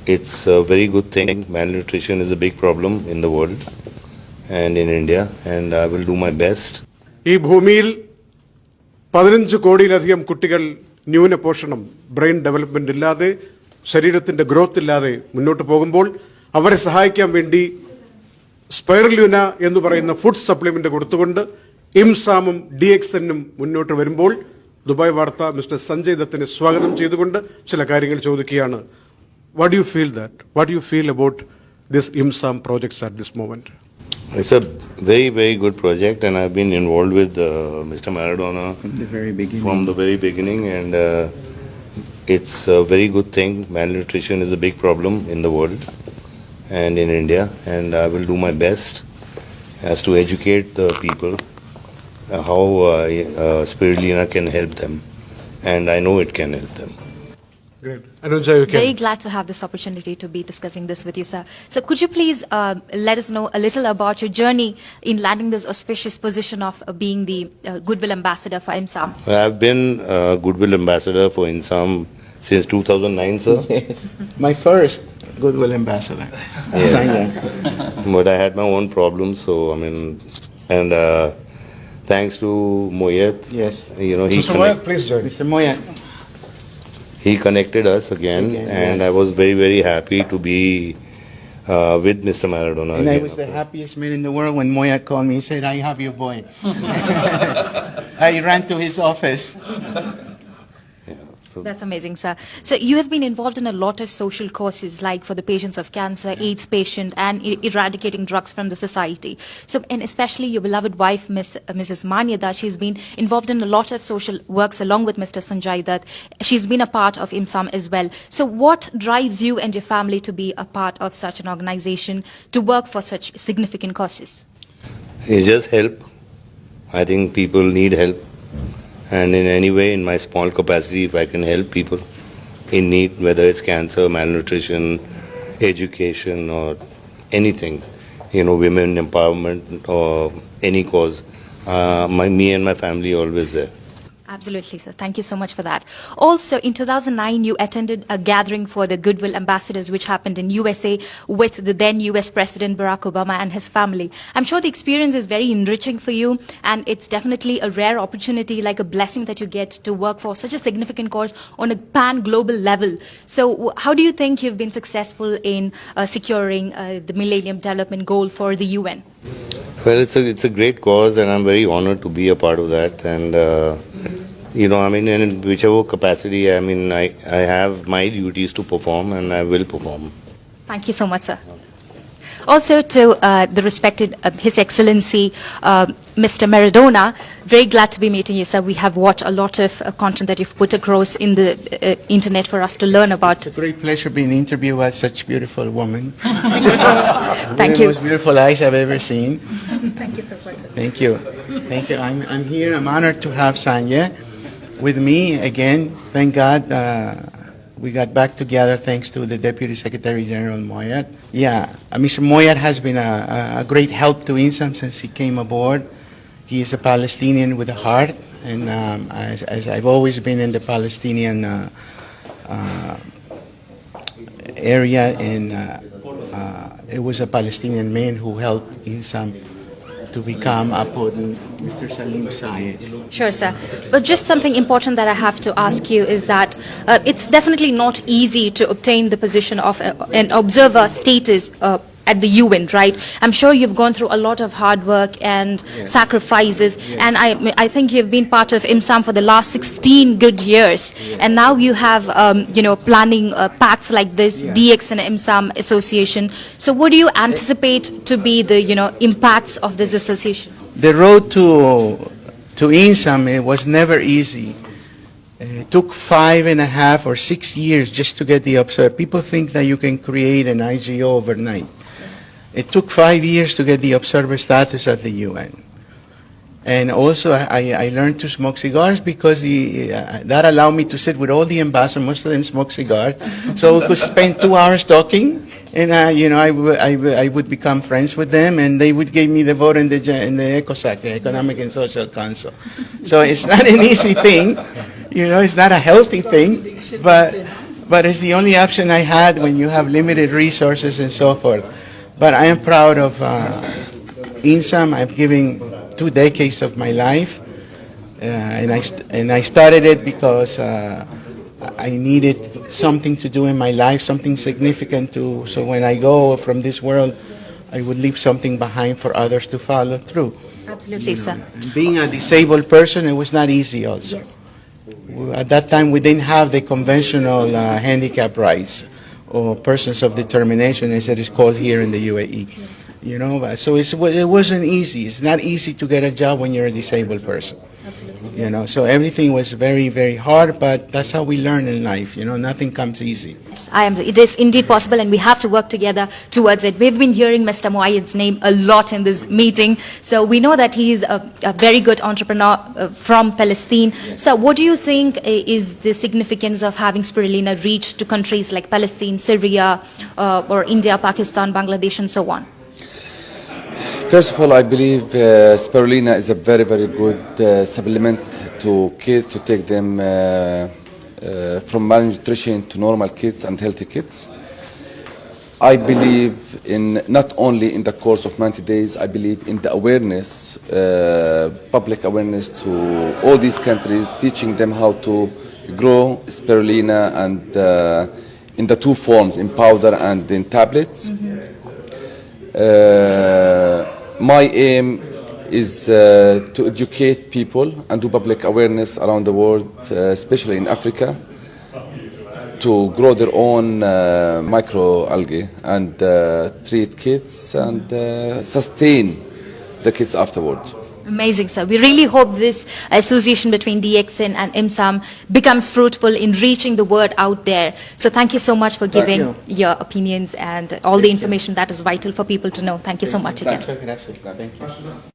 it's a very good thing. Malnutrition is a big problem in the world and in India, and I will do my best. ഈ ഭൂമിയിൽ 15 കോടിയിലധികം കുട്ടികൾ ന്യൂനപോഷണം, brain development ഇല്ലാതെ, ശരീരത്തിന്റെ growth ഇല്ലാതെ മുന്നോട്ട് പോകുമ്പോൾ അവരെ സഹായിക്കാൻ വേണ്ടി സ്പൈറല്യൂന എന്ന് പറയുന്ന ഫുഡ് സപ്ലിമെന്റ് കൊടുത്തുകൊണ്ട് ഇംസാമും DXNും മുന്നോട്ട് വരുമ്പോൾ ദുബായ് വാർത്ത മിസ്റ്റർ സഞ്ജയ് ദത്തിനെ സ്വാഗതം ചെയ്തുകൊണ്ട് ചില കാര്യങ്ങൾ ചോദിക്കുകയാണ്. What do you feel that? What do you feel about this IMSAM projects at this moment? It's a very, very good project, and I've been involved with Mr. Maradona from the very beginning, and it's a very good thing. Malnutrition is a big problem in the world and in India, and I will do my best as to educate the people how spirulina can help them, and I know it can help them. Great. Anuja, you can. Very glad to have this opportunity to be discussing this with you, sir. So could you please let us know a little about your journey in landing this auspicious position of being the Goodwill Ambassador for IMSAM? I've been Goodwill Ambassador for IMSAM since 2009, sir. Yes. My first Goodwill Ambassador. Yeah. But I had my own problems, so I mean, and thanks to Moyet, Yes. you know, Mr. Moyet, please join. Mr. Moyet. he connected us again, and yes. I was very, very happy to be with Mr. Maradona. And I again. was the happiest man in the world when Moyet called me. He said, I have your boy. I ran to his office. Yeah, so That's amazing, sir. So you have been involved in a lot of social causes, like for the patients of cancer, AIDS patient, and eradicating drugs from the society. So, and especially your beloved wife, Mrs. Manyada, she's been involved in a lot of social works along with Mr. Sanjay Dutt. She's been a part of IMSAM as well. So what drives you and your family to be a part of such an organization, to work for such significant causes? it's just help. I think people need help. And in any way, in my small capacity, if I can help people in need, whether it's cancer, malnutrition, education, or anything, you know, women empowerment or any cause, me and my family are always there. Absolutely, sir. Thank you so much for that. Also, in 2009, you attended a gathering for the Goodwill Ambassadors, which happened in USA with the then US President Barack Obama and his family. I'm sure the experience is very enriching for you, and it's definitely a rare opportunity, like a blessing that you get to work for such a significant cause on a pan-global level. So how do you think you've been successful in securing the Millennium Development Goal for the UN? Well, it's a great cause, and I'm very honored to be a part of that. And you know, I mean, in whichever capacity, I mean, I have my duties to perform, and I will perform. Thank you so much, sir. Also to the respected His Excellency Mr. Maradona, very glad to be meeting you, sir. We have watched a lot of content that you've put across in the internet for us to learn about. It's a great pleasure being interviewed by such beautiful woman. Thank The you. most beautiful eyes I've ever seen. Thank you so much, sir. Thank you. Thank you. I'm here. I'm honored to have Sanya with me again. Thank God we got back together thanks to the Deputy Secretary General Moyet. Yeah, Mr. Moyet has been a great help to IMSAM since he came aboard. He is a Palestinian with a heart, and as I've always been in the Palestinian area, and it was a Palestinian man who helped IMSAM to become upon Mr. Salim Sayed. Sure, sir. But just something important that I have to ask you is that it's definitely not easy to obtain the position of an observer status at the UN, right? I'm sure you've gone through a lot of hard work and sacrifices, and I think you've been part of IMSAM for the last 16 good years, and now you have, you know, planning pacts like this, DX and IMSAM association. So what do you anticipate to be the, you know, impacts of this association? The road to IMSAM, it was never easy. It took 5.5 or 6 years just to get the observer. People think that you can create an IGO overnight. It took 5 years to get the observer status at the UN. And also, I learned to smoke cigars because that allowed me to sit with all the ambassadors. Most of them smoke cigars, so we could spend 2 hours talking. And you know, I would become friends with them, and they would give me the vote in the ECOSOC, the Economic and Social Council. So it's not an easy thing, you know. It's not a healthy thing, but but it's the only option I had when you have limited resources and so forth. But I am proud of INSAM. I've given 2 decades of my life, and I started it because I needed something to do in my life, something significant to. So when I go from this world, I would leave something behind for others to follow through. Absolutely, sir. And being a disabled person, it was not easy also. At that time, we didn't have the conventional handicap rights or persons of determination, as it is called here in the UAE. You know, so it wasn't easy. It's not easy to get a job when you're a disabled person. You know, so everything was very, very hard, but that's how we learn in life. You know, nothing comes easy. Yes, it is indeed possible, and we have to work together towards it. We've been hearing Mr. Muayyid's name a lot in this meeting, so we know that he is a very good entrepreneur from Palestine. So what do you think is the significance of having Spirulina reach to countries like Palestine, Syria, or India, Pakistan, Bangladesh, and so on? First of all, I believe Spirulina is a very, very good supplement to kids, to take them from malnutrition to normal kids and healthy kids. I believe in not only in the course of 90 days, I believe in the awareness, public awareness to all these countries, teaching them how to grow Spirulina and in the 2 forms, in powder and in tablets. My aim is to educate people and do public awareness around the world, especially in Africa, to grow their own microalgae and treat kids and sustain the kids afterward. Amazing, sir. We really hope this association between DXN and IMSAM becomes fruitful in reaching the word out there. So thank you so much for giving your opinions and all the information that is vital for people to know. Thank you so much again. Thank you.